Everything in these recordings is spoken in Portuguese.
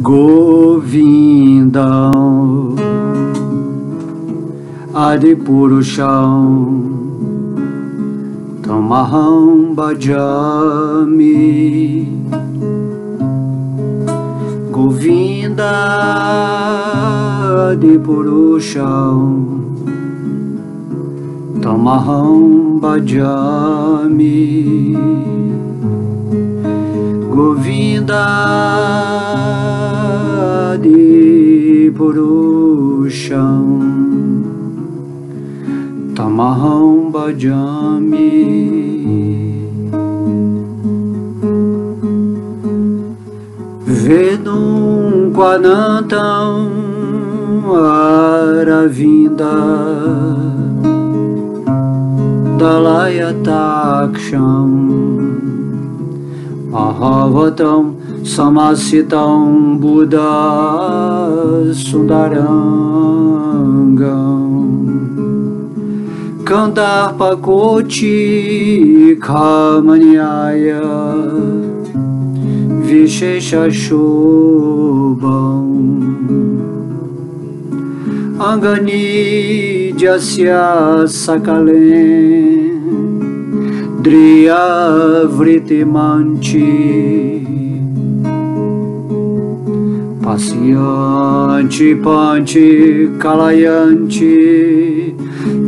Govindam Adipurusham Tamaham bhajami. Govinda Adipurusham Tamaham bhajami. Govinda Adipurusham Tamaham bhajami. Vedum Kwanantam Aravinda Dalayataksham Mahavatam Samasitam Buddha Sundarangam Kandarpakoti Kamanyaya Vishesha Shobham Angani Jasya Sakalen Driya Vritimanchi Pasyanti Panchi Kalayanti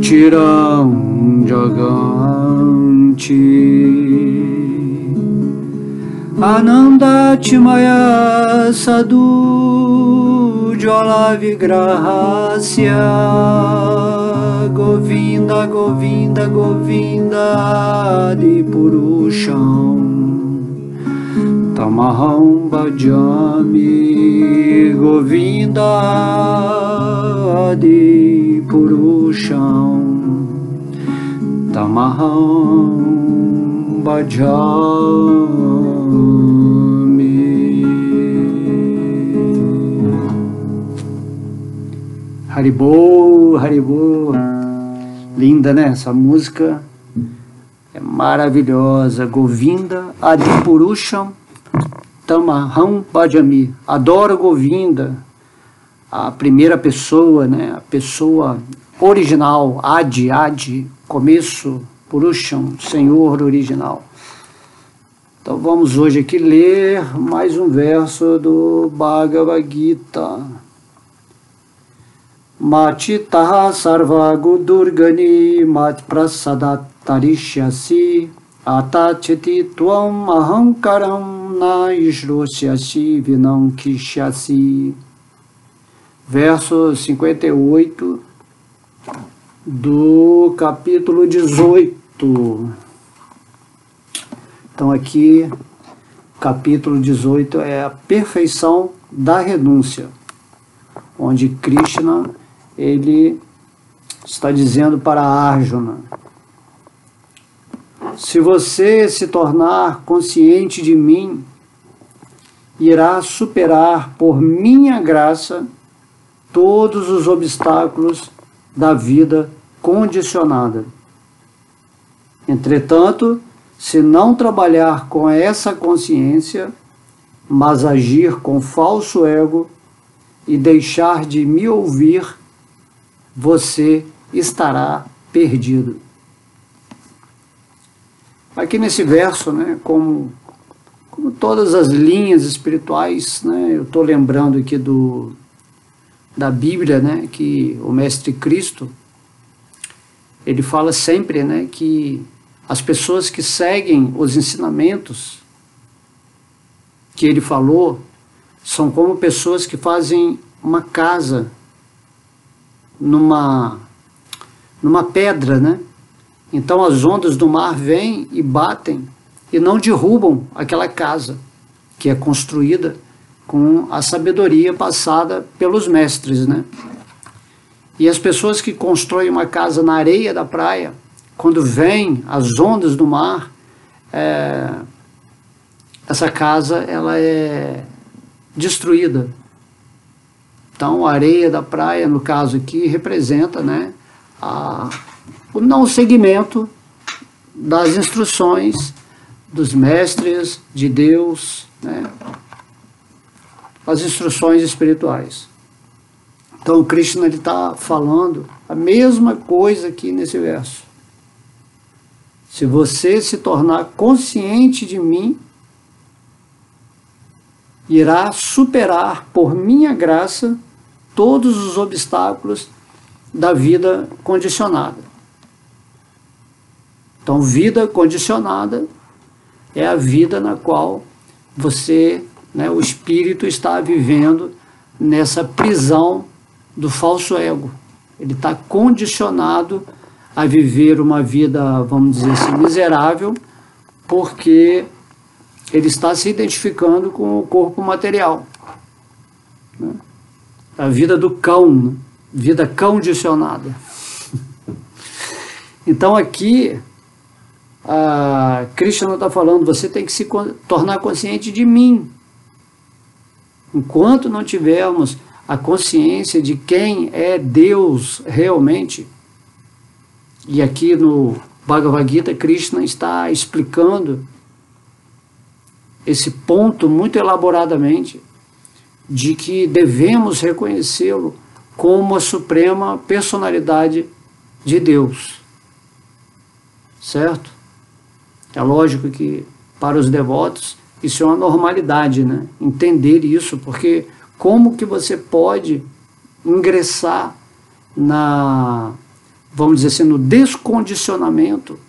Chiram Jaganti Ananda Timaya Sadhu Jala Vigrahasya Govinda Govinda Govinda Adipurusham Tamaham bhajami. Govinda Adipurusham Tamaham bhajami. Haribol, Haribol. Linda, né? Essa música é maravilhosa. Govinda Adipurusham Tamaham bhajami. Adoro Govinda, a primeira pessoa, né? A pessoa original, Adi, começo, Purusham, Senhor original. Então vamos hoje aqui ler mais um verso do Bhagavad Gita. Matitaha sarvago durgani mat prasadat tarishyasi atachiti tuam ahankaram na ishrosyasi vinam kishyasi. Verso 58 do capítulo 18. Então aqui, capítulo 18 é a perfeição da renúncia, onde Krishna ele está dizendo para Arjuna: se você se tornar consciente de mim, irá superar por minha graça todos os obstáculos da vida condicionada. Entretanto, se não trabalhar com essa consciência, mas agir com falso ego e deixar de me ouvir, você estará perdido. Aqui nesse verso, né, como todas as linhas espirituais, né, eu estou lembrando aqui da Bíblia, né, que o Mestre Cristo, ele fala sempre, né, que as pessoas que seguem os ensinamentos que ele falou são como pessoas que fazem uma casa numa pedra, né? Então as ondas do mar vêm e batem e não derrubam aquela casa que é construída com a sabedoria passada pelos mestres, né? E as pessoas que constroem uma casa na areia da praia, quando vêm as ondas do mar, essa casa ela é destruída. Então a areia da praia, no caso aqui, representa, né, o não seguimento das instruções dos mestres de Deus, né? as instruções espirituais. Então, Krishna está falando a mesma coisa aqui nesse verso. Se você se tornar consciente de mim, irá superar, por minha graça, todos os obstáculos da vida condicionada. Então, vida condicionada é a vida na qual você, o espírito está vivendo nessa prisão do falso ego. Ele está condicionado a viver uma vida, vamos dizer assim, miserável, porque ele está se identificando com o corpo material. A vida do cão, vida condicionada. Então aqui, a Krishna está falando, você tem que se tornar consciente de mim. Enquanto não tivermos a consciência de quem é Deus realmente, e aqui no Bhagavad Gita, Krishna está explicando esse ponto muito elaboradamente, de que devemos reconhecê-lo como a suprema personalidade de Deus. Certo? É lógico que para os devotos isso é uma normalidade, né? Entender isso, porque como que você pode ingressar vamos dizer assim, no descondicionamento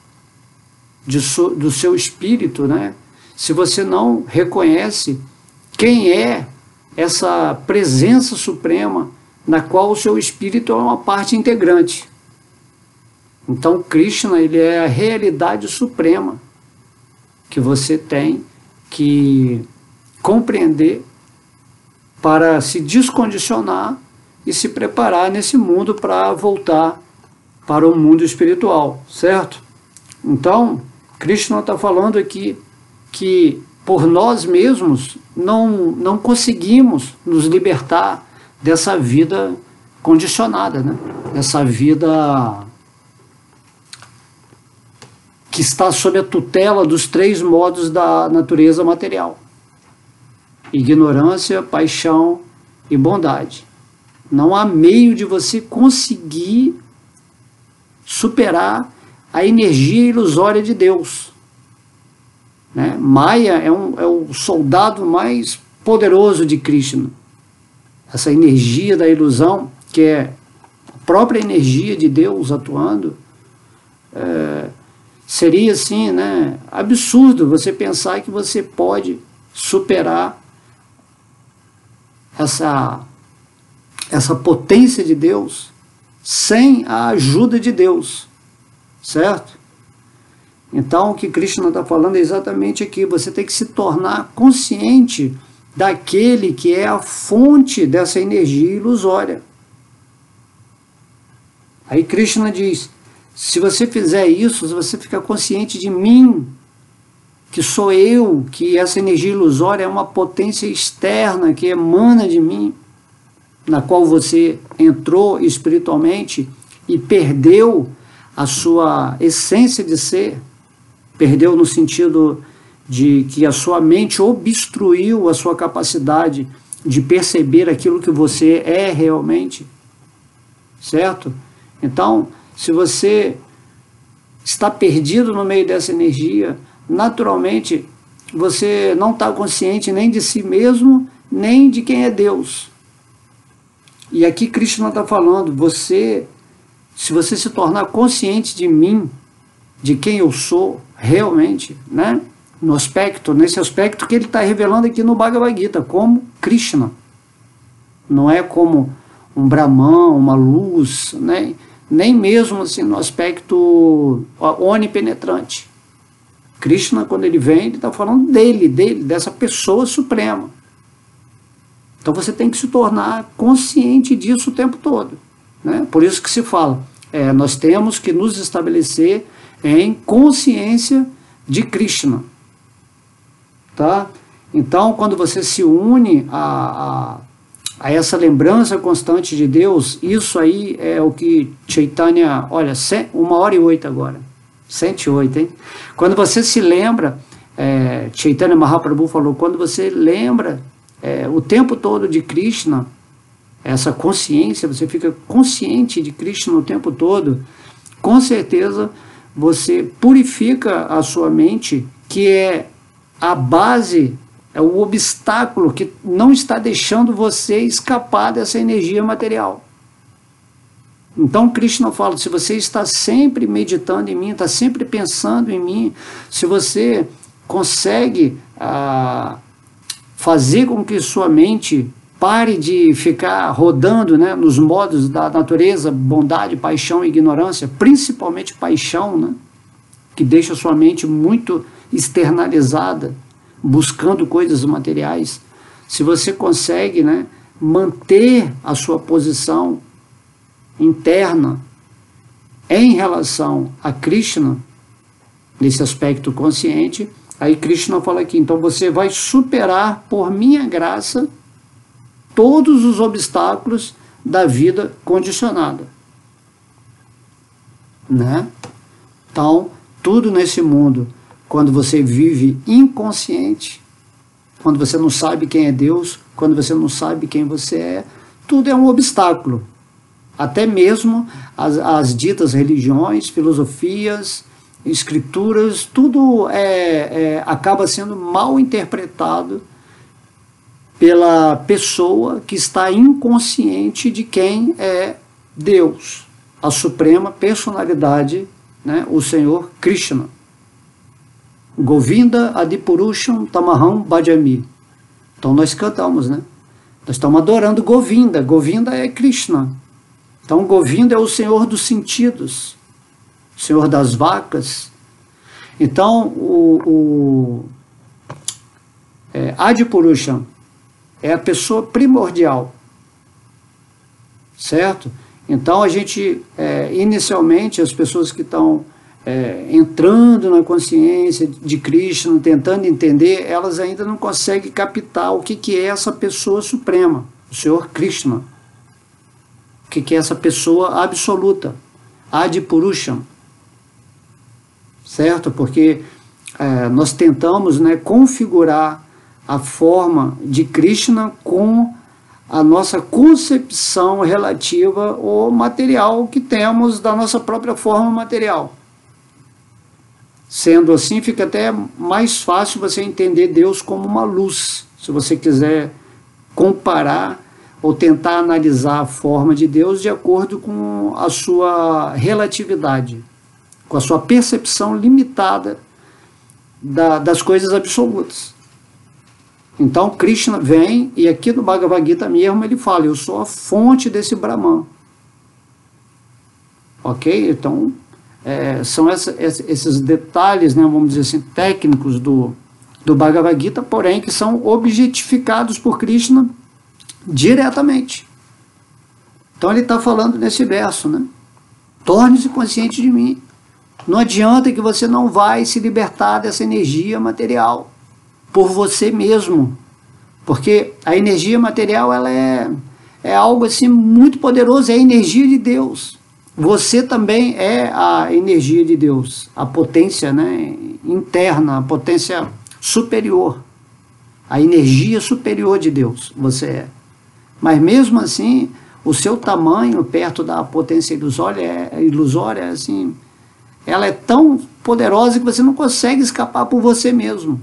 do seu espírito, né? Se você não reconhece quem é essa presença suprema na qual o seu espírito é uma parte integrante. Então, Krishna, ele é a realidade suprema que você tem que compreender para se descondicionar e se preparar nesse mundo para voltar para o mundo espiritual, certo? Então, Krishna está falando aqui que por nós mesmos não conseguimos nos libertar dessa vida condicionada, né? Dessa vida que está sob a tutela dos 3 modos da natureza material: ignorância, paixão e bondade. Não há meio de você conseguir superar a energia ilusória de Deus. Maya é o soldado mais poderoso de Krishna. Essa energia da ilusão, que é a própria energia de Deus atuando, seria assim, absurdo você pensar que você pode superar essa potência de Deus sem a ajuda de Deus, certo? Então, o que Krishna está falando é exatamente aqui, você tem que se tornar consciente daquele que é a fonte dessa energia ilusória. Aí Krishna diz, se você fizer isso, se você ficar consciente de mim, que sou eu, que essa energia ilusória é uma potência externa que emana de mim, na qual você entrou espiritualmente e perdeu a sua essência de ser, perdeu no sentido de que a sua mente obstruiu a sua capacidade de perceber aquilo que você é realmente, certo? Então, se você está perdido no meio dessa energia, naturalmente você não está consciente nem de si mesmo, nem de quem é Deus. E aqui Krishna está falando, se você se tornar consciente de mim, de quem eu sou realmente, nesse aspecto que ele está revelando aqui no Bhagavad Gita, como Krishna. Não é como um Brahman, uma luz, nem mesmo assim no aspecto onipenetrante. Krishna, quando ele vem, ele está falando dele, dessa pessoa suprema. Então você tem que se tornar consciente disso o tempo todo. Por isso que se fala, nós temos que nos estabelecer em consciência de Krishna. Tá? Então, quando você se une a essa lembrança constante de Deus, isso aí é o que Chaitanya, olha, 1h08 agora, 108, hein? Quando você se lembra, Chaitanya Mahaprabhu falou, quando você lembra o tempo todo de Krishna, essa consciência, você fica consciente de Krishna o tempo todo, com certeza você purifica a sua mente, que é a base, é o obstáculo que não está deixando você escapar dessa energia material. Então Krishna fala, se você está sempre meditando em mim, está sempre pensando em mim, se você consegue fazer com que sua mente pare de ficar rodando, né, nos modos da natureza, bondade, paixão e ignorância, principalmente paixão, né, que deixa sua mente muito externalizada, buscando coisas materiais. Se você consegue, né, manter a sua posição interna em relação a Krishna, nesse aspecto consciente, aí Krishna fala aqui, então você vai superar por minha graça todos os obstáculos da vida condicionada, né? Então, tudo nesse mundo, quando você vive inconsciente, quando você não sabe quem é Deus, quando você não sabe quem você é, tudo é um obstáculo. Até mesmo as ditas religiões, filosofias, escrituras, tudo acaba sendo mal interpretado pela pessoa que está inconsciente de quem é Deus, a suprema personalidade, né, o Senhor Krishna. Govinda Adipurusham Tamaham Bhajami. Então nós cantamos, né? Nós estamos adorando Govinda. Govinda é Krishna. Então Govinda é o Senhor dos sentidos, o Senhor das vacas. Então Adipurusham é a pessoa primordial, certo? Então a gente, inicialmente, as pessoas que estão entrando na consciência de Krishna, tentando entender, elas ainda não conseguem captar o que é essa pessoa suprema, o Senhor Krishna. O que é essa pessoa absoluta, Adipurusham, certo? Porque nós tentamos, né, configurar a forma de Krishna com a nossa concepção relativa ao material que temos da nossa própria forma material. Sendo assim, fica até mais fácil você entender Deus como uma luz, se você quiser comparar ou tentar analisar a forma de Deus de acordo com a sua relatividade, com a sua percepção limitada das coisas absolutas. Então Krishna vem, e aqui no Bhagavad Gita mesmo ele fala, eu sou a fonte desse Brahman. Ok? Então, são esses detalhes, né, vamos dizer assim, técnicos do Bhagavad Gita, porém que são objetificados por Krishna diretamente. Então ele está falando nesse verso, né? Torne-se consciente de mim. Não adianta que você não vai se libertar dessa energia material por você mesmo, porque a energia material ela é algo assim muito poderoso, é a energia de Deus. Você também é a energia de Deus, a potência, né, interna, a potência superior, a energia superior de Deus, você é. Mas mesmo assim, o seu tamanho perto da potência ilusória, assim, ela é tão poderosa que você não consegue escapar por você mesmo.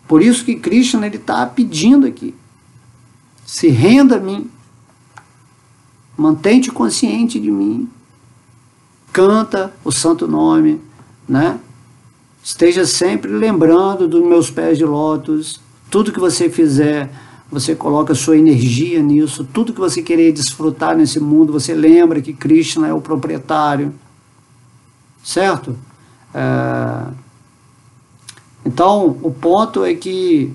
Por isso que Krishna está pedindo aqui, se renda a mim, mantente consciente de mim, canta o santo nome, né? Esteja sempre lembrando dos meus pés de lótus, tudo que você fizer, você coloca sua energia nisso, tudo que você querer desfrutar nesse mundo, você lembra que Krishna é o proprietário, certo? Então, o ponto é que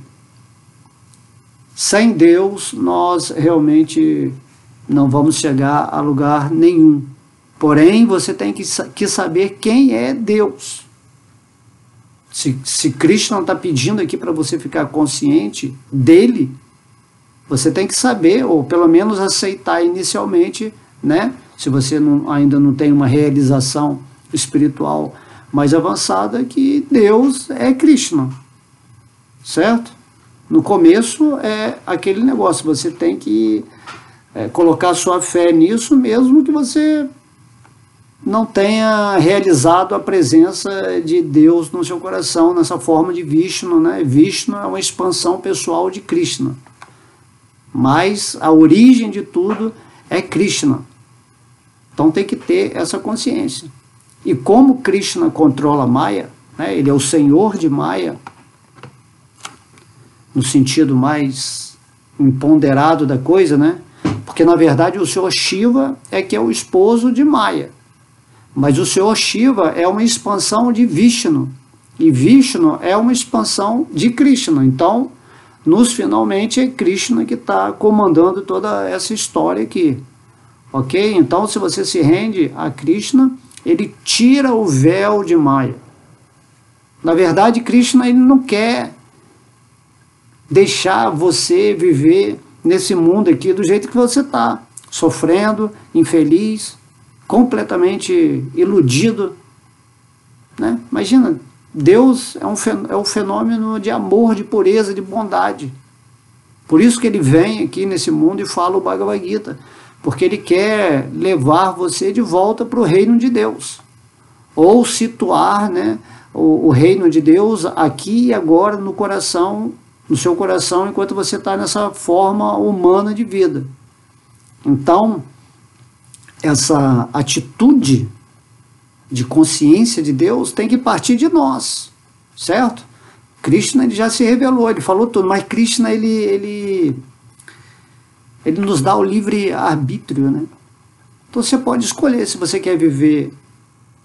sem Deus nós realmente não vamos chegar a lugar nenhum. Porém, você tem que saber quem é Deus. Se Krishna está pedindo aqui para você ficar consciente dele, você tem que saber, ou pelo menos aceitar inicialmente, né? Se você ainda não tem uma realização espiritual mais avançada, que Deus é Krishna, certo? No começo é aquele negócio, você tem que colocar sua fé nisso, mesmo que você não tenha realizado a presença de Deus no seu coração, nessa forma de Vishnu, né? Vishnu é uma expansão pessoal de Krishna. Mas a origem de tudo é Krishna. Então tem que ter essa consciência. E como Krishna controla Maya, né? Ele é o senhor de Maya, no sentido mais empoderado da coisa, né? Porque na verdade o senhor Shiva é que é o esposo de Maya. Mas o senhor Shiva é uma expansão de Vishnu. E Vishnu é uma expansão de Krishna. Então, finalmente é Krishna que está comandando toda essa história aqui. Ok? Então, se você se rende a Krishna, ele tira o véu de Maya. Na verdade, Krishna ele não quer deixar você viver nesse mundo aqui do jeito que você está, sofrendo, infeliz, completamente iludido, né? Imagina, Deus é um fenômeno de amor, de pureza, de bondade. Por isso que ele vem aqui nesse mundo e fala o Bhagavad Gita, porque ele quer levar você de volta para o reino de Deus, ou situar, né, o reino de Deus aqui e agora no coração, no seu coração, enquanto você está nessa forma humana de vida. Então, essa atitude de consciência de Deus tem que partir de nós, certo? Krishna ele já se revelou, ele falou tudo, mas Krishna ele nos dá o livre arbítrio, né? Então você pode escolher se você quer viver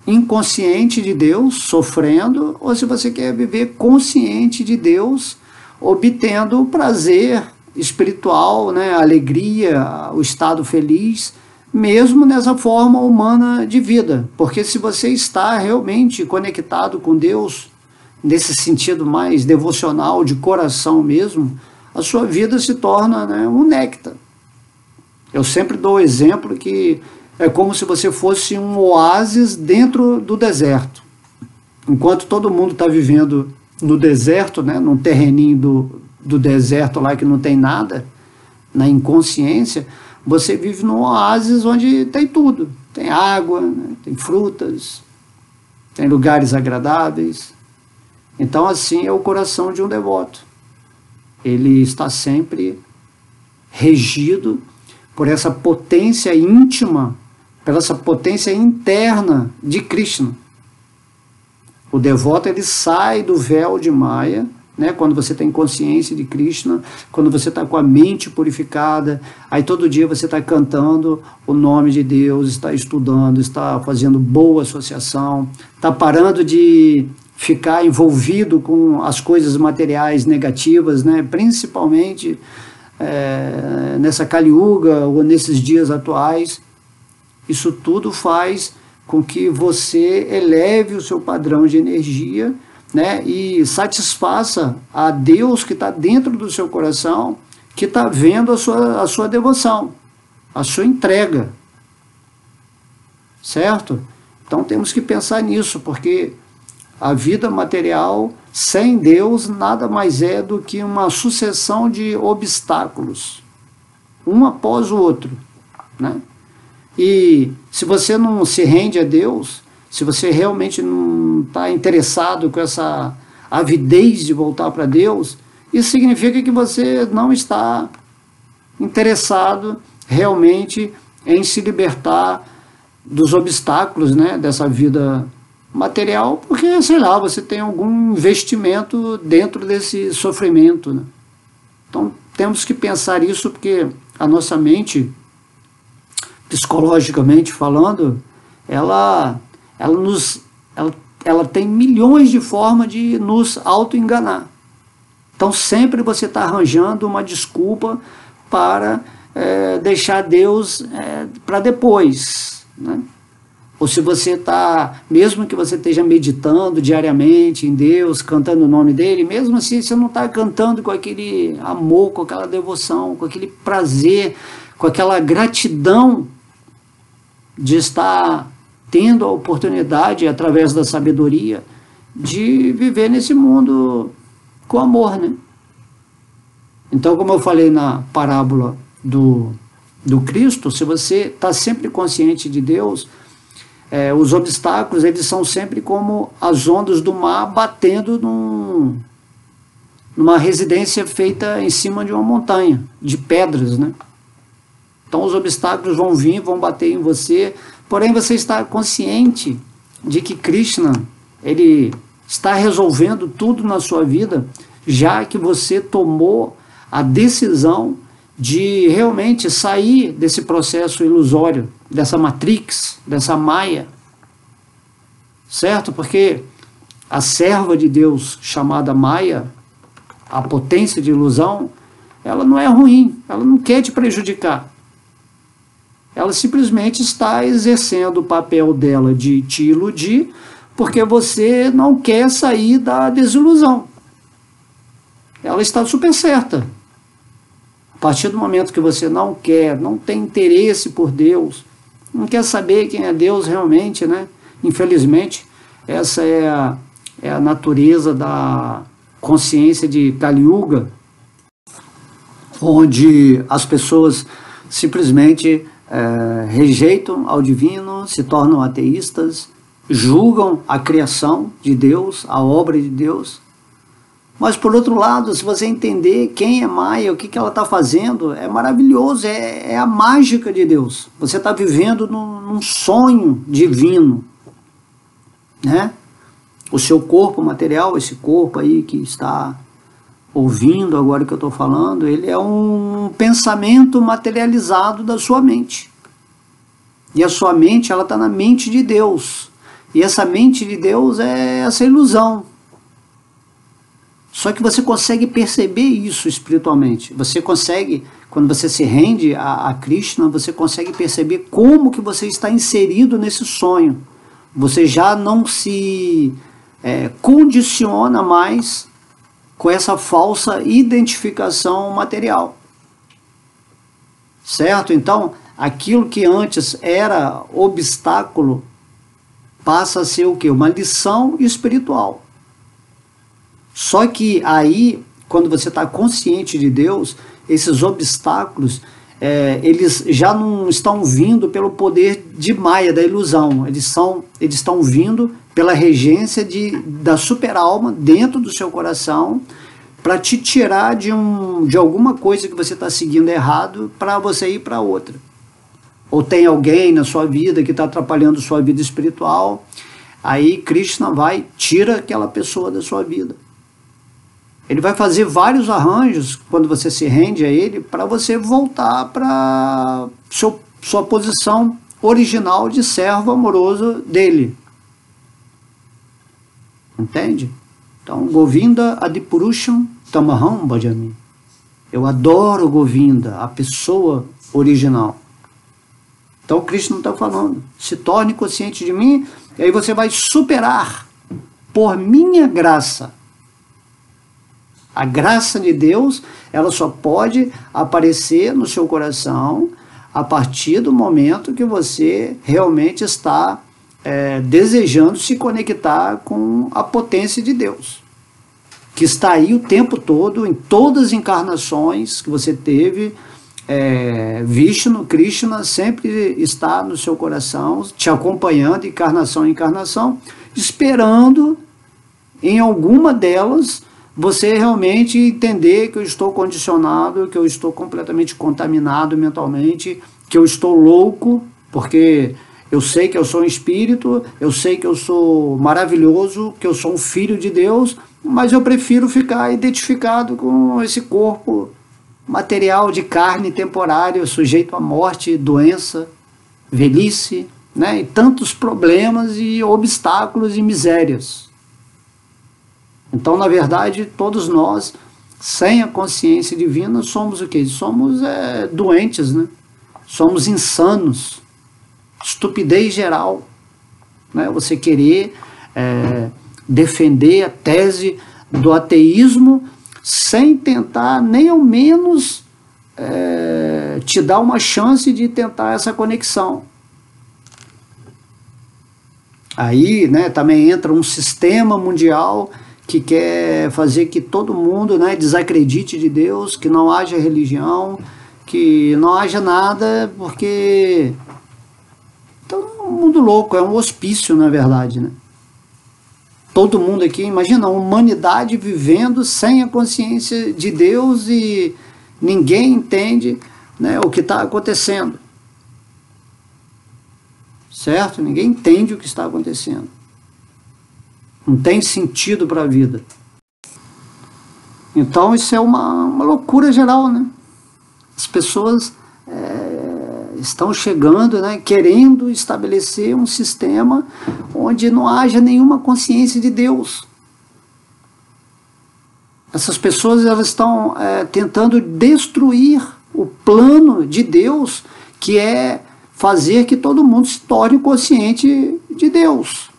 inconsciente de Deus, sofrendo, ou se você quer viver consciente de Deus, obtendo o prazer espiritual, né, a alegria, o estado feliz, mesmo nessa forma humana de vida. Porque se você está realmente conectado com Deus, nesse sentido mais devocional, de coração mesmo, a sua vida se torna, né, um néctar. Eu sempre dou o exemplo que é como se você fosse um oásis dentro do deserto. Enquanto todo mundo está vivendo no deserto, né, num terreninho do deserto lá que não tem nada, na inconsciência, você vive num oásis onde tem tudo. Tem água, né, tem frutas, tem lugares agradáveis. Então assim é o coração de um devoto. Ele está sempre regido por essa potência íntima, por essa potência interna de Krishna. O devoto ele sai do véu de Maya, né, quando você tem consciência de Krishna, quando você está com a mente purificada, aí todo dia você está cantando o nome de Deus, está estudando, está fazendo boa associação, está parando de ficar envolvido com as coisas materiais negativas, né, principalmente nessa Kali Yuga ou nesses dias atuais. Isso tudo faz com que você eleve o seu padrão de energia, né, e satisfaça a Deus que está dentro do seu coração, que está vendo a sua devoção, a sua entrega. Certo? Então temos que pensar nisso, porque a vida material sem Deus nada mais é do que uma sucessão de obstáculos, um após o outro, né? E se você não se rende a Deus, se você realmente não está interessado com essa avidez de voltar para Deus, isso significa que você não está interessado realmente em se libertar dos obstáculos, né, dessa vida material, porque, sei lá, você tem algum investimento dentro desse sofrimento, né? Então temos que pensar isso, porque a nossa mente, psicologicamente falando, ela tem milhões de formas de nos auto-enganar. Então sempre você está arranjando uma desculpa para deixar Deus para depois, né? Ou se você está, mesmo que você esteja meditando diariamente em Deus, cantando o nome dele, mesmo assim você não está cantando com aquele amor, com aquela devoção, com aquele prazer, com aquela gratidão de estar tendo a oportunidade, através da sabedoria, de viver nesse mundo com amor, né? Então, como eu falei na parábola do Cristo, se você está sempre consciente de Deus, os obstáculos, eles são sempre como as ondas do mar batendo numa residência feita em cima de uma montanha, de pedras, né? Então os obstáculos vão vir, vão bater em você, porém você está consciente de que Krishna, ele está resolvendo tudo na sua vida, já que você tomou a decisão de realmente sair desse processo ilusório, dessa matrix, dessa maia, certo? Porque a serva de Deus chamada Maia, a potência de ilusão, ela não é ruim, ela não quer te prejudicar. Ela simplesmente está exercendo o papel dela de te iludir, porque você não quer sair da desilusão. Ela está super certa. A partir do momento que você não quer, não tem interesse por Deus, não quer saber quem é Deus realmente, né? Infelizmente, essa é a natureza da consciência de Kali Yuga, onde as pessoas simplesmente rejeitam ao divino, se tornam ateístas, julgam a criação de Deus, a obra de Deus. Mas, por outro lado, se você entender quem é Maia, o que ela está fazendo, é maravilhoso, é a mágica de Deus. Você está vivendo num sonho divino, né? O seu corpo material, esse corpo aí que está ouvindo agora que eu estou falando, ele é um pensamento materializado da sua mente. E a sua mente, ela está na mente de Deus. E essa mente de Deus é essa ilusão. Só que você consegue perceber isso espiritualmente. Você consegue, quando você se rende a Krishna, você consegue perceber como que você está inserido nesse sonho. Você já não se condiciona mais com essa falsa identificação material. Certo? Então, aquilo que antes era obstáculo passa a ser o quê? Uma lição espiritual. Só que aí, quando você está consciente de Deus, esses obstáculos, eles já não estão vindo pelo poder de Maya, da ilusão. Eles estão vindo pela regência da super-alma dentro do seu coração, para te tirar de alguma coisa que você está seguindo errado, para você ir para outra. Ou tem alguém na sua vida que está atrapalhando sua vida espiritual, aí Krishna tira aquela pessoa da sua vida. Ele vai fazer vários arranjos, quando você se rende a ele, para você voltar para sua posição original de servo amoroso dele. Entende? Então, Govinda Adipurusham Tamaham Bhajami. Eu adoro Govinda, a pessoa original. Então, Krishna está falando, se torne consciente de mim, e aí você vai superar por minha graça. A graça de Deus, ela só pode aparecer no seu coração a partir do momento que você realmente está desejando se conectar com a potência de Deus, que está aí o tempo todo, em todas as encarnações que você teve. Vishnu, Krishna sempre está no seu coração, te acompanhando encarnação em encarnação, esperando em alguma delas você realmente entender que eu estou condicionado, que eu estou completamente contaminado mentalmente, que eu estou louco, porque eu sei que eu sou um espírito, eu sei que eu sou maravilhoso, que eu sou um filho de Deus, mas eu prefiro ficar identificado com esse corpo material de carne temporário, sujeito à morte, doença, velhice, né? E tantos problemas e obstáculos e misérias. Então, na verdade, todos nós, sem a consciência divina, somos o quê? Somos doentes, né? Somos insanos. Estupidez geral, né? Você querer defender a tese do ateísmo sem tentar nem ao menos te dar uma chance de tentar essa conexão. Aí, né, também entra um sistema mundial que quer fazer que todo mundo, né, desacredite de Deus, que não haja religião, que não haja nada, porque... Então, é um mundo louco, é um hospício, na verdade, né? Todo mundo aqui, imagina a humanidade vivendo sem a consciência de Deus e ninguém entende, né, o que está acontecendo. Certo? Ninguém entende o que está acontecendo. Não tem sentido para a vida. Então isso é uma loucura geral, né? As pessoas estão chegando, né, querendo estabelecer um sistema onde não haja nenhuma consciência de Deus. Essas pessoas, elas estão tentando destruir o plano de Deus, que é fazer que todo mundo se torne consciente de Deus.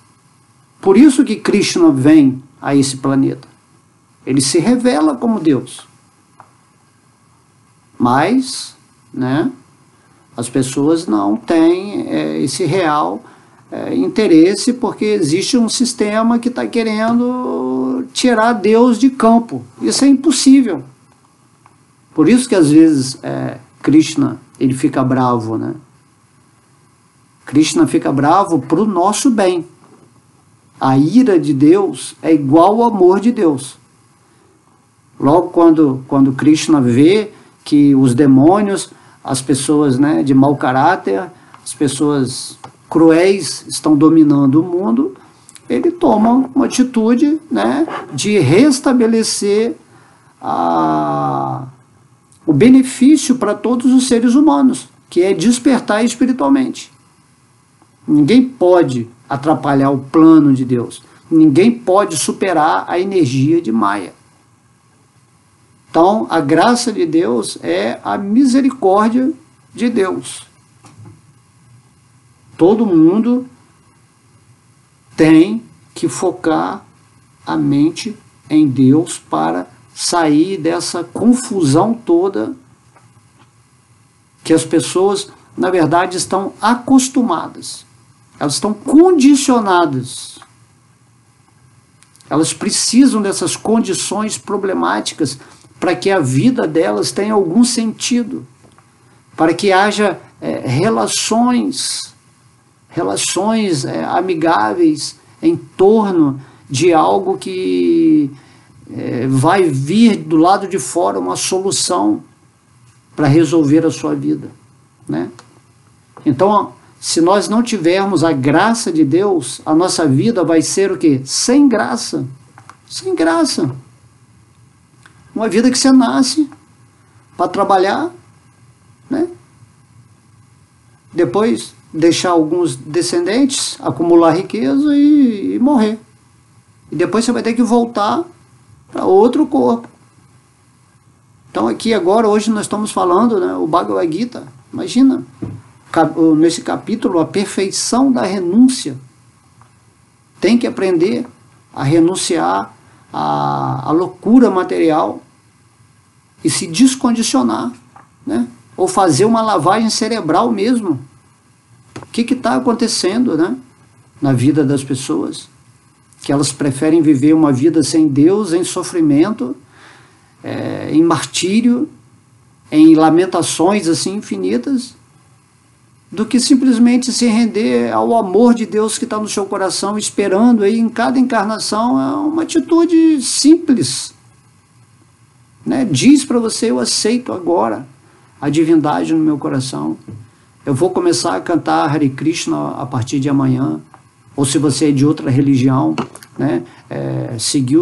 Por isso que Krishna vem a esse planeta. Ele se revela como Deus. Mas, né, as pessoas não têm esse real interesse, porque existe um sistema que está querendo tirar Deus de campo. Isso é impossível. Por isso que às vezes Krishna, ele fica bravo, né? Krishna fica bravo para o nosso bem. A ira de Deus é igual ao amor de Deus. Logo quando Krishna vê que os demônios, as pessoas, né, de mau caráter, as pessoas cruéis estão dominando o mundo, ele toma uma atitude, né, de restabelecer o benefício para todos os seres humanos, que é despertar espiritualmente. Ninguém pode atrapalhar o plano de Deus. Ninguém pode superar a energia de Maya. Então, a graça de Deus é a misericórdia de Deus. Todo mundo tem que focar a mente em Deus para sair dessa confusão toda que as pessoas, na verdade, estão acostumadas. Elas estão condicionadas. Elas precisam dessas condições problemáticas para que a vida delas tenha algum sentido, para que haja relações amigáveis em torno de algo que vai vir do lado de fora uma solução para resolver a sua vida, né? Então, se nós não tivermos a graça de Deus, a nossa vida vai ser o quê? Sem graça. Sem graça. Uma vida que você nasce para trabalhar, né? Depois deixar alguns descendentes, acumular riqueza e morrer. E depois você vai ter que voltar para outro corpo. Então aqui agora, hoje nós estamos falando, né, o Bhagavad Gita, imagina, nesse capítulo, a perfeição da renúncia. Tem que aprender a renunciar à loucura material e se descondicionar, né? Ou fazer uma lavagem cerebral mesmo. O que está acontecendo, né, na vida das pessoas? Que elas preferem viver uma vida sem Deus, em sofrimento, em martírio, em lamentações assim infinitas, do que simplesmente se render ao amor de Deus que está no seu coração, esperando aí em cada encarnação. É uma atitude simples, né? Diz para você: eu aceito agora a divindade no meu coração, eu vou começar a cantar Hare Krishna a partir de amanhã. Ou se você é de outra religião, né, seguir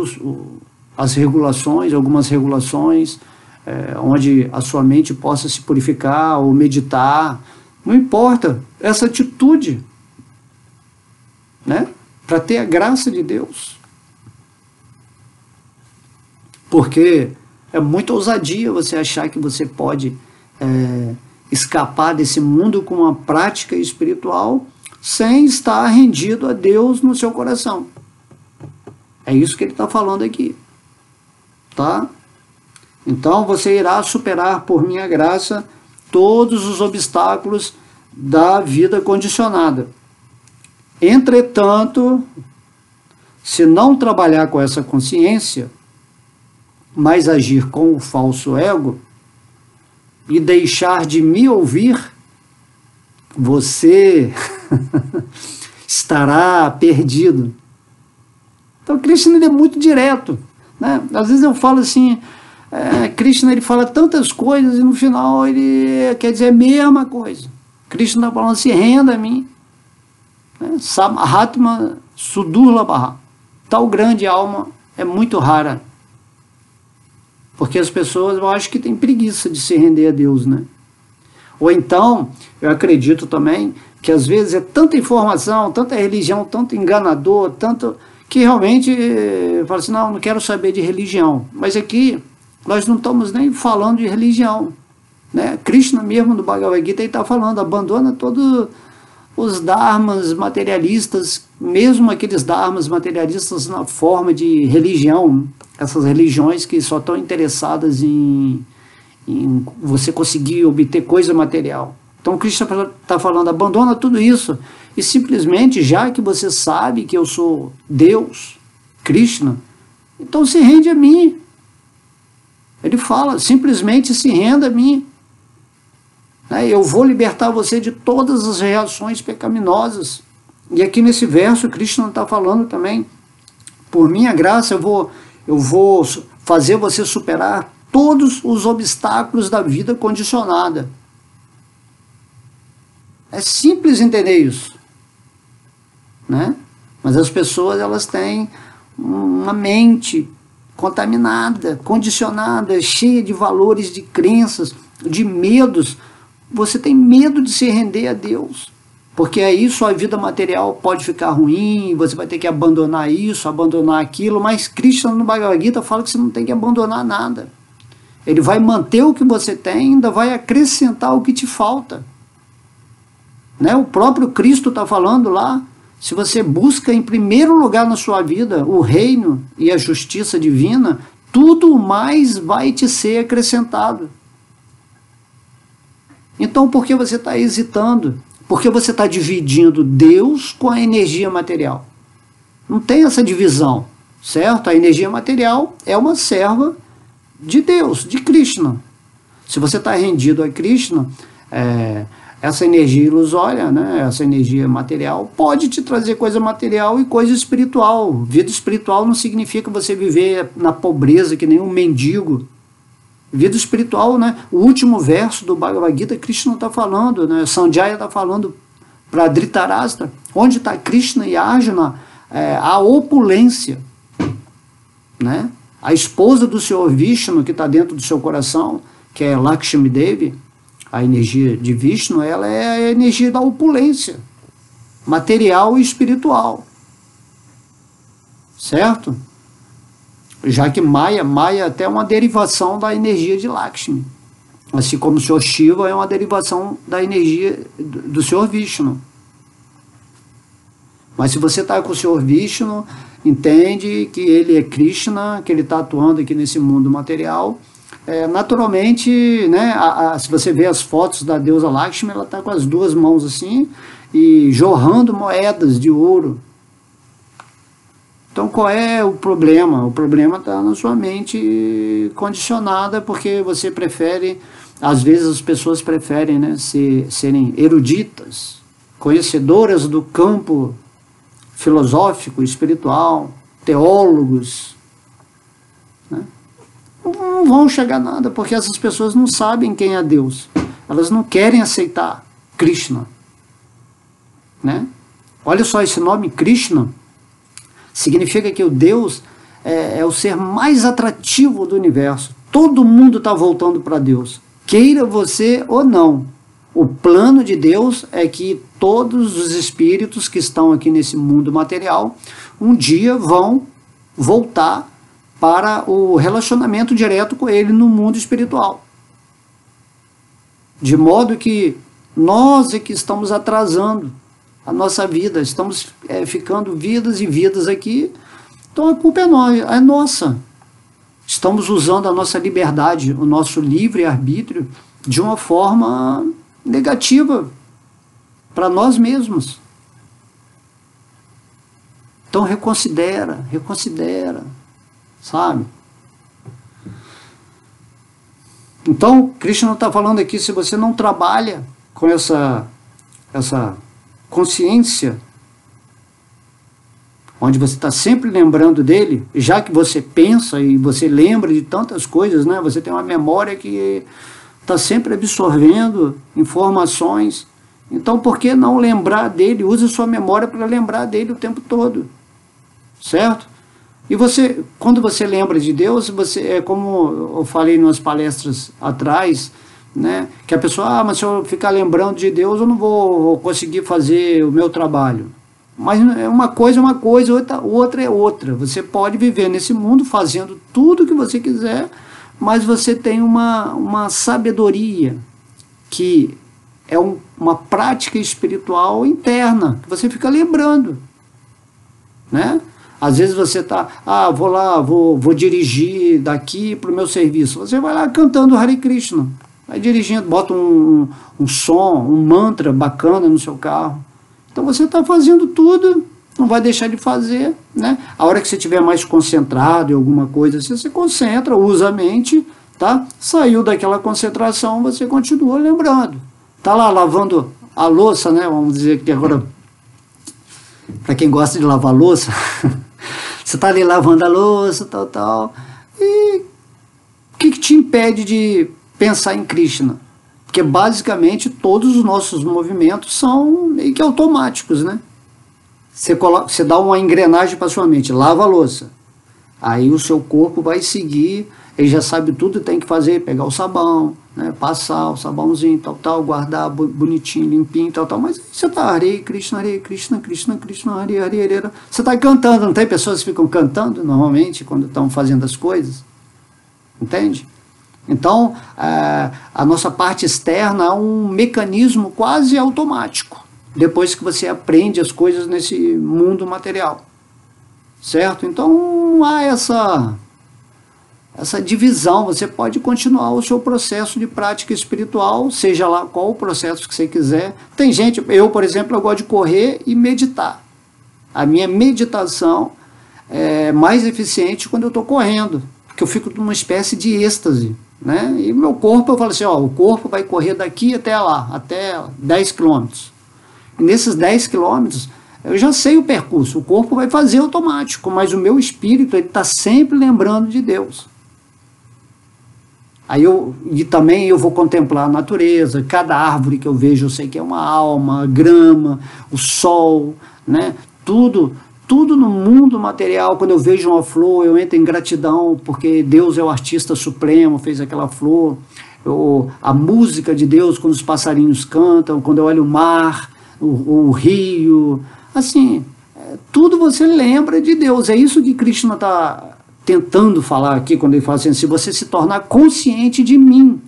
as regulações, algumas regulações, onde a sua mente possa se purificar ou meditar. Não importa, essa atitude, né, para ter a graça de Deus. Porque é muita ousadia você achar que você pode escapar desse mundo com uma prática espiritual sem estar rendido a Deus no seu coração. É isso que ele está falando aqui, tá? Então você irá superar por minha graça todos os obstáculos da vida condicionada. Entretanto, se não trabalhar com essa consciência, mas agir com o falso ego e deixar de me ouvir, você estará perdido. Então, Krishna ele é muito direto, né? Às vezes eu falo assim, Krishna ele fala tantas coisas e no final ele quer dizer a mesma coisa. Krishna está falando, se renda a mim, né? Samahatma Sudurlabha. Tal grande alma é muito rara. Porque as pessoas, eu acho que têm preguiça de se render a Deus, né? Ou então, eu acredito também que às vezes é tanta informação, tanta religião, tanto enganador, tanto que realmente fala assim, não quero saber de religião. Mas aqui nós não estamos nem falando de religião, né? Krishna mesmo do Bhagavad Gita está falando, abandona todos os dharmas materialistas, mesmo aqueles dharmas materialistas na forma de religião, essas religiões que só estão interessadas em você conseguir obter coisa material. Então Krishna está falando, abandona tudo isso e simplesmente, já que você sabe que eu sou Deus, Krishna, então se rende a mim. Ele fala, simplesmente se renda a mim. Eu vou libertar você de todas as reações pecaminosas. E aqui nesse verso, Krishna está falando também, por minha graça eu vou fazer você superar todos os obstáculos da vida condicionada. É simples entender isso, né? Mas as pessoas, elas têm uma mente contaminada, condicionada, cheia de valores, de crenças, de medos. Você tem medo de se render a Deus, porque aí sua vida material pode ficar ruim, você vai ter que abandonar isso, abandonar aquilo, mas Krishna no Bhagavad Gita fala que você não tem que abandonar nada. Ele vai manter o que você tem, ainda vai acrescentar o que te falta. Né? O próprio Cristo está falando lá, se você busca em primeiro lugar na sua vida o reino e a justiça divina, tudo mais vai te ser acrescentado. Então, por que você está hesitando? Por que você está dividindo Deus com a energia material? Não tem essa divisão, certo? A energia material é uma serva de Deus, de Krishna. Se você está rendido a Krishna, essa energia ilusória, né, essa energia material, pode te trazer coisa material e coisa espiritual. Vida espiritual não significa você viver na pobreza que nem um mendigo. Vida espiritual, né? O último verso do Bhagavad Gita, Krishna está falando, né? Sanjaya está falando para Dhritarashtra, onde está Krishna e Arjuna, a opulência, né? A esposa do Senhor Vishnu, que está dentro do seu coração, que é Lakshmi Devi, a energia de Vishnu, ela é a energia da opulência, material e espiritual, certo? Já que Maya até é uma derivação da energia de Lakshmi. Assim como o Senhor Shiva é uma derivação da energia do Senhor Vishnu. Mas se você está com o Senhor Vishnu, entende que ele é Krishna, que ele está atuando aqui nesse mundo material. Naturalmente, né, se você vê as fotos da deusa Lakshmi, ela está com as duas mãos assim e jorrando moedas de ouro. Então, qual é o problema? O problema está na sua mente condicionada, porque você prefere, às vezes as pessoas preferem, né, serem eruditas, conhecedoras do campo filosófico, espiritual, teólogos, né? Não vão chegar a nada, porque essas pessoas não sabem quem é Deus. Elas não querem aceitar Krishna, né? Olha só, esse nome Krishna significa que o Deus é o ser mais atrativo do universo. Todo mundo está voltando para Deus, queira você ou não. O plano de Deus é que todos os espíritos que estão aqui nesse mundo material, um dia vão voltar para o relacionamento direto com Ele no mundo espiritual. De modo que nós é que estamos atrasando a nossa vida, estamos ficando vidas e vidas aqui, então a culpa é nossa. Estamos usando a nossa liberdade, o nosso livre-arbítrio, de uma forma negativa para nós mesmos. Então reconsidera, sabe? Então, Krishna está falando aqui, se você não trabalha com essa consciência, onde você está sempre lembrando dele, já que você pensa e você lembra de tantas coisas, né? Você tem uma memória que está sempre absorvendo informações. Então, por que não lembrar dele? Use sua memória para lembrar dele o tempo todo, certo? E você, quando você lembra de Deus, você, é como eu falei nas palestras atrás, né? Que a pessoa, mas se eu ficar lembrando de Deus, eu não vou conseguir fazer o meu trabalho. Mas uma coisa é uma coisa, outra é outra. Você pode viver nesse mundo fazendo tudo o que você quiser, mas você tem uma sabedoria que é uma prática espiritual interna, que você fica lembrando, né? Às vezes você está, vou lá, vou dirigir daqui para o meu serviço. Você vai lá cantando Hare Krishna, vai dirigindo, bota um som, um mantra bacana no seu carro. Então você está fazendo tudo, não vai deixar de fazer, né? A hora que você estiver mais concentrado em alguma coisa, você se concentra, usa a mente, tá? Saiu daquela concentração, você continua lembrando. Está lá lavando a louça, né? Vamos dizer que agora, para quem gosta de lavar louça, você está ali lavando a louça, tal. E o que te impede de pensar em Krishna? Porque basicamente todos os nossos movimentos são meio que automáticos, né? Você dá uma engrenagem para sua mente, lava a louça. Aí o seu corpo vai seguir, ele já sabe tudo que tem que fazer, pegar o sabão, né, passar o sabãozinho, tal, guardar bonitinho, limpinho, tal. Mas você está Hare Krishna, Krishna, Hare, Hare. Você está cantando, não tem pessoas que ficam cantando normalmente quando estão fazendo as coisas? Entende? Então, a nossa parte externa é um mecanismo quase automático, depois que você aprende as coisas nesse mundo material, certo? Então, não há essa divisão, você pode continuar o seu processo de prática espiritual, seja lá qual o processo que você quiser. Tem gente, eu, por exemplo, eu gosto de correr e meditar. A minha meditação é mais eficiente quando eu estou correndo, porque eu fico numa espécie de êxtase, né? E meu corpo, eu falo assim, o corpo vai correr daqui até lá, até 10 quilômetros. E nesses 10 quilômetros, eu já sei o percurso, o corpo vai fazer automático, mas o meu espírito está sempre lembrando de Deus. E também eu vou contemplar a natureza, cada árvore que eu vejo eu sei que é uma alma, a grama, o sol, né? Tudo no mundo material, quando eu vejo uma flor, eu entro em gratidão, porque Deus é o artista supremo, fez aquela flor. A música de Deus, quando os passarinhos cantam, quando eu olho o mar, o rio, assim, tudo você lembra de Deus. É isso que Krishna está tentando falar aqui, quando ele fala assim, se você se tornar consciente de mim,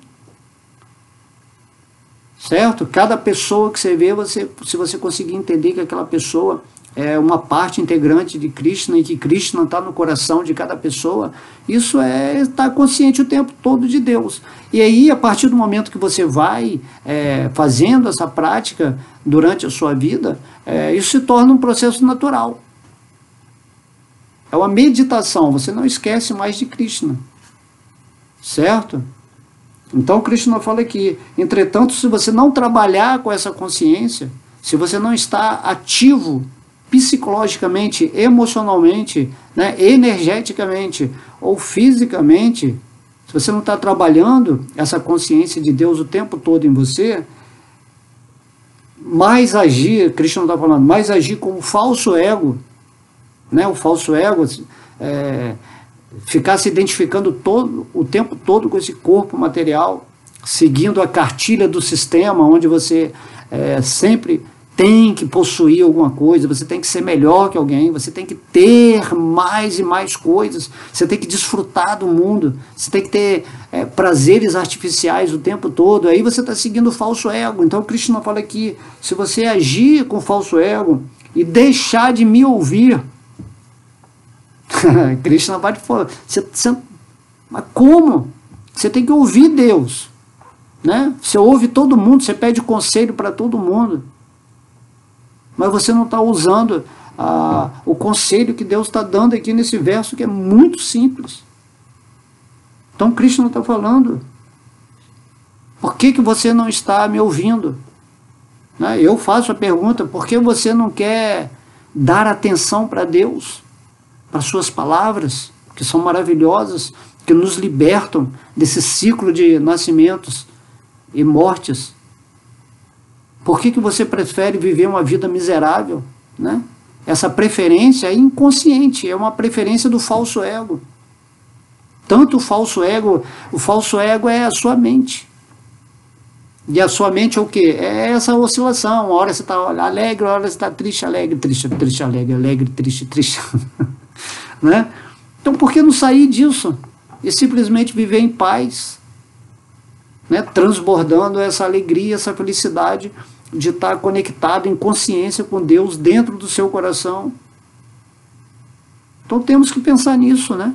certo? Cada pessoa que você vê, se você conseguir entender que aquela pessoa é uma parte integrante de Krishna e que Krishna está no coração de cada pessoa, isso é estar consciente o tempo todo de Deus. E aí, a partir do momento que você vai fazendo essa prática durante a sua vida, isso se torna um processo natural. É uma meditação, você não esquece mais de Krishna, certo? Então Krishna fala aqui, entretanto, se você não trabalhar com essa consciência, se você não está ativo psicologicamente, emocionalmente, né, energeticamente ou fisicamente, se você não está trabalhando essa consciência de Deus o tempo todo em você, mais agir, Krishna está falando, mais agir com o falso ego, né, o falso ego, ficar se identificando o tempo todo com esse corpo material, seguindo a cartilha do sistema, onde você sempre tem que possuir alguma coisa, você tem que ser melhor que alguém, você tem que ter mais e mais coisas, você tem que desfrutar do mundo, você tem que ter prazeres artificiais o tempo todo, aí você está seguindo o falso ego. Então Krishna fala aqui, se você agir com o falso ego e deixar de me ouvir, Krishna vai te falar, mas como? Você tem que ouvir Deus, né? Você ouve todo mundo, você pede conselho para todo mundo, mas você não está usando o conselho que Deus está dando aqui nesse verso, que é muito simples. Então Krishna está falando, por que você não está me ouvindo? Né? Eu faço a pergunta, por que você não quer dar atenção para Deus, para suas palavras, que são maravilhosas, que nos libertam desse ciclo de nascimentos e mortes? Por que você prefere viver uma vida miserável? Né? Essa preferência é inconsciente, é uma preferência do falso ego. Tanto o falso ego é a sua mente. E a sua mente é o quê? É essa oscilação. Uma hora você está alegre, uma hora você está triste, alegre, triste, triste, alegre, alegre, triste, triste. Né? Então por que não sair disso? E simplesmente viver em paz, né? Transbordando essa alegria, essa felicidade de estar conectado em consciência com Deus dentro do seu coração. Então temos que pensar nisso, né?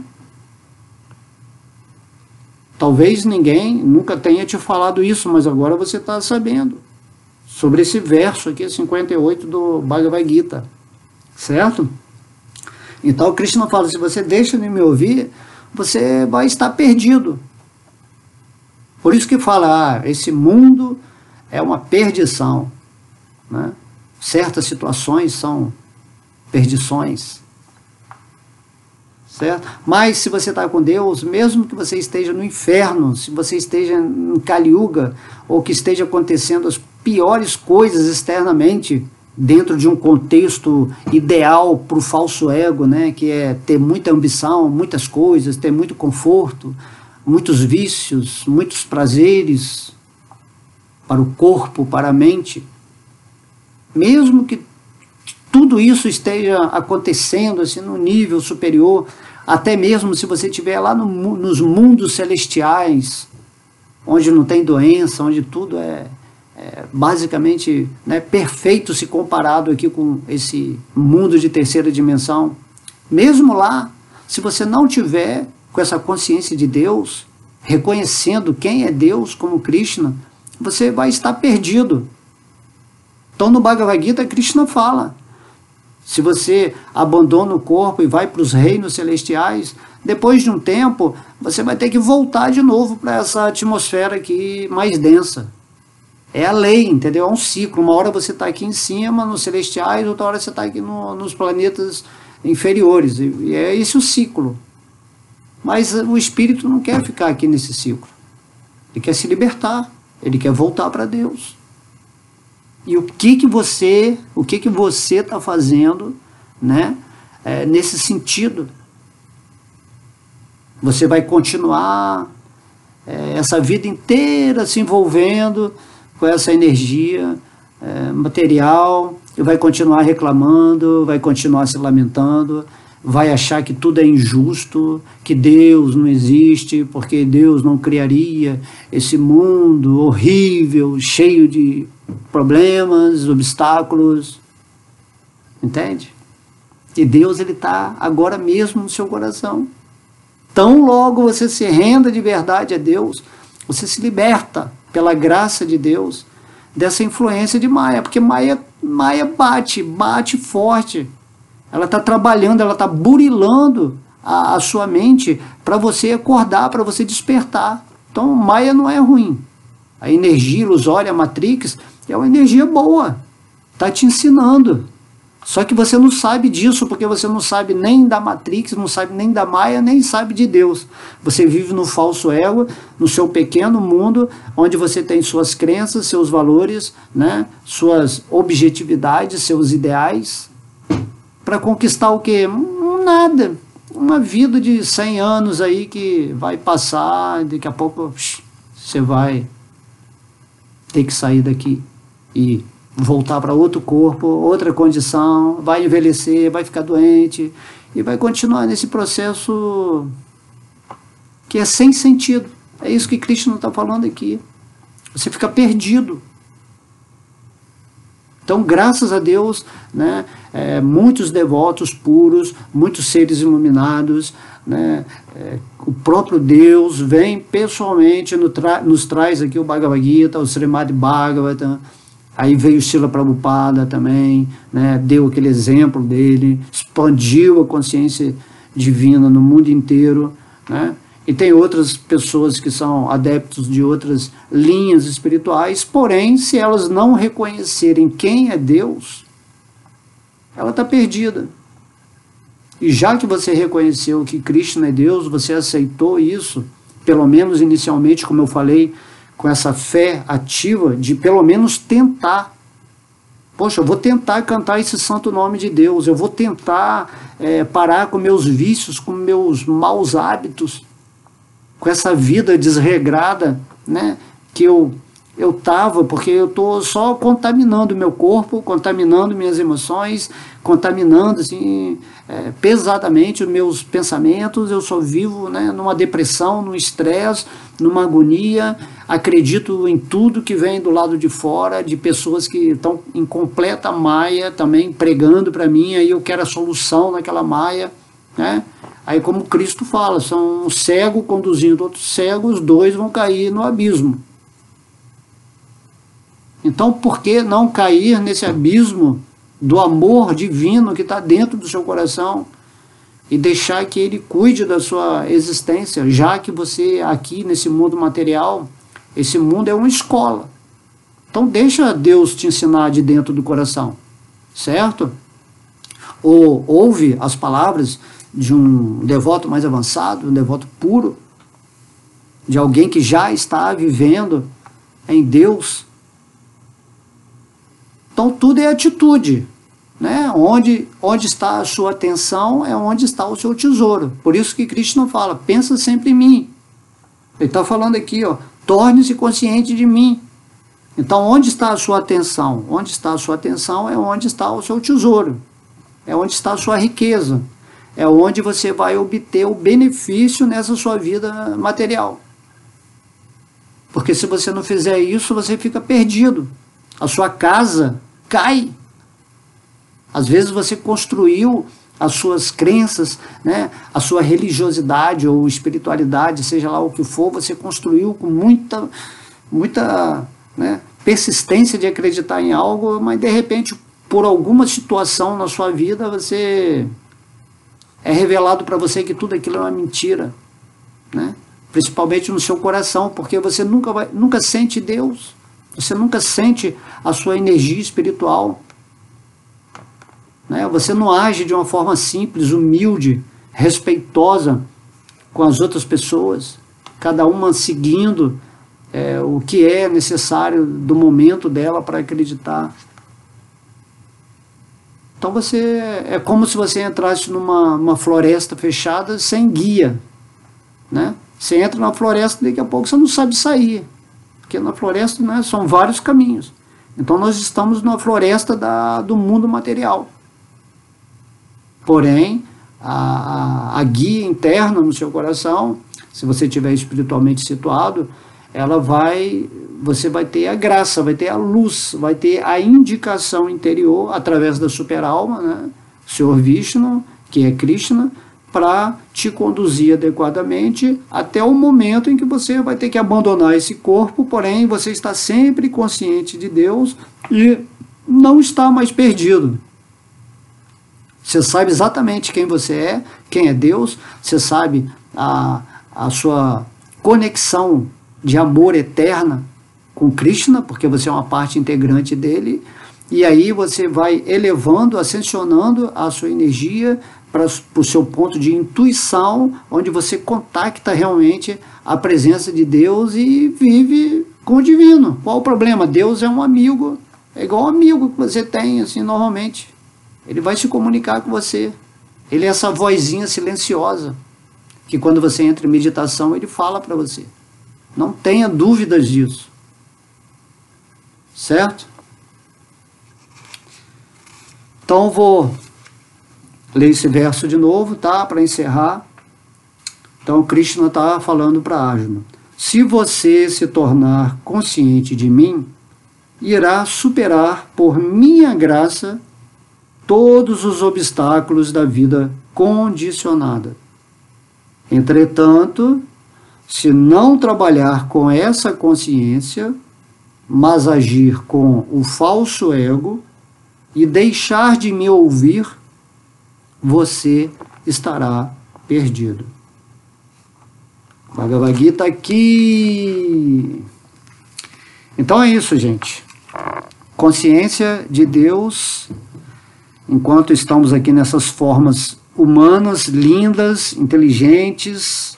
Talvez ninguém nunca tenha te falado isso, mas agora você está sabendo sobre esse verso aqui, 58 do Bhagavad Gita, certo? Então Krishna fala, se você deixa de me ouvir, você vai estar perdido. Por isso que fala, esse mundo é uma perdição, né? Certas situações são perdições, certo? Mas se você está com Deus, mesmo que você esteja no inferno, se você esteja em Kali Yuga, ou que esteja acontecendo as piores coisas externamente, dentro de um contexto ideal para o falso ego, né? Que é ter muita ambição, muitas coisas, ter muito conforto, muitos vícios, muitos prazeres para o corpo, para a mente. Mesmo que tudo isso esteja acontecendo assim, no nível superior, até mesmo se você estiver lá nos mundos celestiais, onde não tem doença, onde tudo é basicamente, né, perfeito se comparado aqui com esse mundo de terceira dimensão, mesmo lá, se você não tiver com essa consciência de Deus, reconhecendo quem é Deus como Krishna, você vai estar perdido. Então no Bhagavad Gita, Krishna fala, se você abandona o corpo e vai para os reinos celestiais, depois de um tempo, você vai ter que voltar de novo para essa atmosfera aqui mais densa. É a lei, entendeu? É um ciclo. Uma hora você está aqui em cima, nos celestiais, outra hora você está aqui nos planetas inferiores. E é esse o ciclo. Mas o espírito não quer ficar aqui nesse ciclo. Ele quer se libertar. Ele quer voltar para Deus. E o que você está fazendo, né, nesse sentido? Você vai continuar essa vida inteira se envolvendo com essa energia material, e vai continuar reclamando, vai continuar se lamentando, vai achar que tudo é injusto, que Deus não existe, porque Deus não criaria esse mundo horrível, cheio de problemas, obstáculos, entende? E Deus, ele está agora mesmo no seu coração. Tão logo você se renda de verdade a Deus, você se liberta, pela graça de Deus, dessa influência de Maya, porque Maya bate forte. Ela está trabalhando, ela está burilando a sua mente para você acordar, para você despertar. Então Maya não é ruim. A energia ilusória, a Matrix, é uma energia boa, está te ensinando. Só que você não sabe disso, porque você não sabe nem da Matrix, não sabe nem da Maya, nem sabe de Deus. Você vive no falso ego, no seu pequeno mundo, onde você tem suas crenças, seus valores, né, suas objetividades, seus ideais, para conquistar o quê? Nada. Uma vida de 100 anos aí que vai passar, daqui a pouco você vai ter que sair daqui e voltar para outro corpo, outra condição, vai envelhecer, vai ficar doente e vai continuar nesse processo que é sem sentido. É isso que Krishna está falando aqui. Você fica perdido. Então, graças a Deus, né, muitos devotos puros, muitos seres iluminados, né, o próprio Deus vem pessoalmente, nos traz aqui o Bhagavad Gita, o Srimad Bhagavatam, Aí veio Srila Prabhupada também, né, deu aquele exemplo dele, expandiu a consciência divina no mundo inteiro, né? E tem outras pessoas que são adeptos de outras linhas espirituais, porém, se elas não reconhecerem quem é Deus, ela está perdida. E já que você reconheceu que Krishna é Deus, você aceitou isso, pelo menos inicialmente, como eu falei, com essa fé ativa de pelo menos tentar. Poxa, eu vou tentar cantar esse santo nome de Deus, eu vou tentar parar com meus vícios, com meus maus hábitos, com essa vida desregrada, né, que eu estava, porque eu estou só contaminando meu corpo, contaminando minhas emoções, contaminando assim, pesadamente os meus pensamentos. Eu só vivo, né, numa depressão, num estresse, numa agonia, acredito em tudo que vem do lado de fora, de pessoas que estão em completa maia também pregando para mim, aí eu quero a solução naquela maia, né? Aí, como Cristo fala, são um cego conduzindo outro cego, os dois vão cair no abismo. Então, por que não cair nesse abismo do amor divino que está dentro do seu coração e deixar que ele cuide da sua existência, já que você aqui nesse mundo material, esse mundo é uma escola. Então, deixa Deus te ensinar de dentro do coração, certo? Ou ouve as palavras de um devoto mais avançado, um devoto puro, de alguém que já está vivendo em Deus. Então tudo é atitude, né? Onde está a sua atenção é onde está o seu tesouro. Por isso que Krishna fala, pensa sempre em mim. Ele está falando aqui, ó, torne-se consciente de mim. Então onde está a sua atenção? Onde está a sua atenção é onde está o seu tesouro, é onde está a sua riqueza, é onde você vai obter o benefício nessa sua vida material. Porque se você não fizer isso, você fica perdido. A sua casa cai. Às vezes você construiu as suas crenças, né, a sua religiosidade ou espiritualidade, seja lá o que for, você construiu com muita, né, persistência de acreditar em algo, mas de repente, por alguma situação na sua vida, é revelado para você que tudo aquilo é uma mentira, né? Principalmente no seu coração, porque você nunca sente Deus, você nunca sente a sua energia espiritual, né? Você não age de uma forma simples, humilde, respeitosa com as outras pessoas, cada uma seguindo o que é necessário do momento dela para acreditar. Então é como se você entrasse numa floresta fechada sem guia, né? Você entra na floresta, daqui a pouco você não sabe sair, porque na floresta, né, são vários caminhos. Então nós estamos numa floresta do mundo material. Porém, a guia interna no seu coração, se você estiver espiritualmente situado, você vai ter a graça, vai ter a luz, vai ter a indicação interior através da superalma, né, Senhor Vishnu, que é Krishna, para te conduzir adequadamente até o momento em que você vai ter que abandonar esse corpo, porém você está sempre consciente de Deus e não está mais perdido. Você sabe exatamente quem você é, quem é Deus, você sabe a sua conexão de amor eterna com Krishna, porque você é uma parte integrante dele, e aí você vai elevando, ascensionando a sua energia para o seu ponto de intuição, onde você contacta realmente a presença de Deus e vive com o divino. Qual o problema? Deus é um amigo, é igual um amigo que você tem assim normalmente. Ele vai se comunicar com você. Ele é essa vozinha silenciosa, que quando você entra em meditação, ele fala para você. Não tenha dúvidas disso. Certo? Então eu vou ler esse verso de novo, tá? Para encerrar. Então Krishna está falando para Arjuna. Se você se tornar consciente de mim, irá superar por minha graça todos os obstáculos da vida condicionada. Entretanto, se não trabalhar com essa consciência, mas agir com o falso ego e deixar de me ouvir, você estará perdido. Bhagavad Gita aqui. Então é isso, gente. Consciência de Deus, enquanto estamos aqui nessas formas humanas, lindas, inteligentes,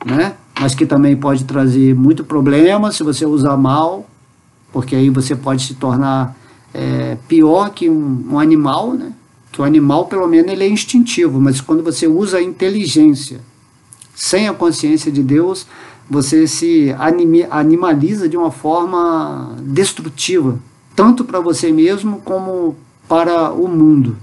né? Mas que também pode trazer muito problema se você usar mal, porque aí você pode se tornar pior que um animal, né? Que o animal, pelo menos, ele é instintivo, mas quando você usa a inteligência sem a consciência de Deus, você se animaliza de uma forma destrutiva, tanto para você mesmo como para o mundo.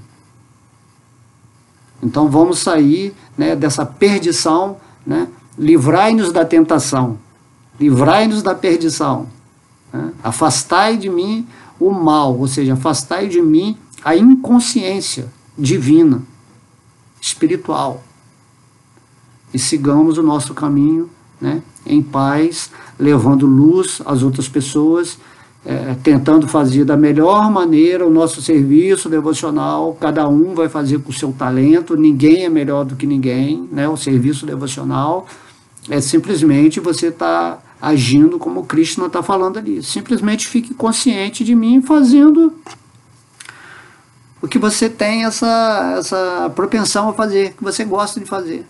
Então vamos sair, né, dessa perdição, né? Livrai-nos da tentação, livrai-nos da perdição, né? Afastai de mim o mal, ou seja, afastai de mim a inconsciência divina, espiritual, e sigamos o nosso caminho, né, em paz, levando luz às outras pessoas, tentando fazer da melhor maneira o nosso serviço devocional. Cada um vai fazer com o seu talento, ninguém é melhor do que ninguém, né? O serviço devocional é simplesmente você tá agindo como o Krishna está falando ali. Simplesmente fique consciente de mim fazendo o que você tem essa propensão a fazer, que você gosta de fazer.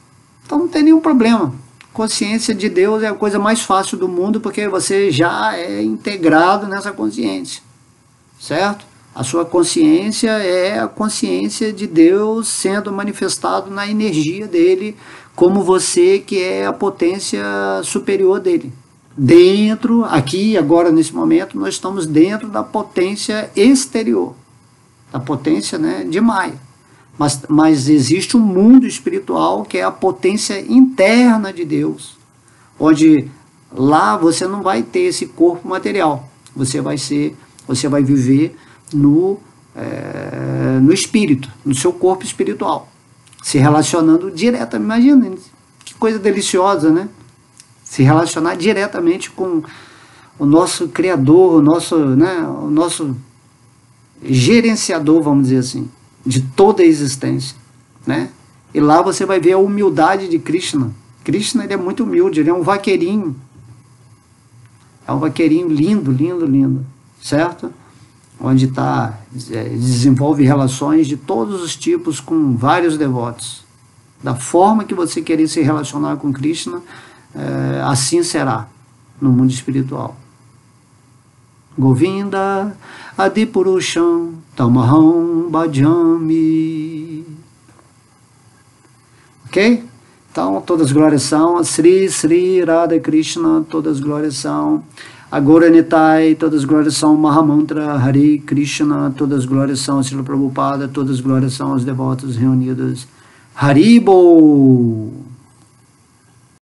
Então não tem nenhum problema. Consciência de Deus é a coisa mais fácil do mundo, porque você já é integrado nessa consciência, certo? A sua consciência é a consciência de Deus sendo manifestado na energia dele, como você que é a potência superior dele. Dentro, aqui, agora, nesse momento, nós estamos dentro da potência exterior, da potência, né, de Maya. Mas existe um mundo espiritual que é a potência interna de Deus, onde lá você não vai ter esse corpo material, você vai viver no espírito, no seu corpo espiritual, se relacionando diretamente. Imagina, que coisa deliciosa, né? Se relacionar diretamente com o nosso Criador, o nosso gerenciador, vamos dizer assim, de toda a existência, né? E lá você vai ver a humildade de Krishna. Krishna, ele é muito humilde, ele é um vaqueirinho. É um vaqueirinho lindo, lindo, lindo, certo? Onde desenvolve relações de todos os tipos com vários devotos. Da forma que você querer se relacionar com Krishna, assim será no mundo espiritual. Govinda Adipurusham Tamaham Bhajami. Ok? Então, todas as glórias são a Sri Radha Krishna, todas as glórias são a Gaura Nitai, todas as glórias são Mahamantra Hare Krishna, todas as glórias são a Srila Prabhupada, todas as glórias são os devotos reunidos. Haribo!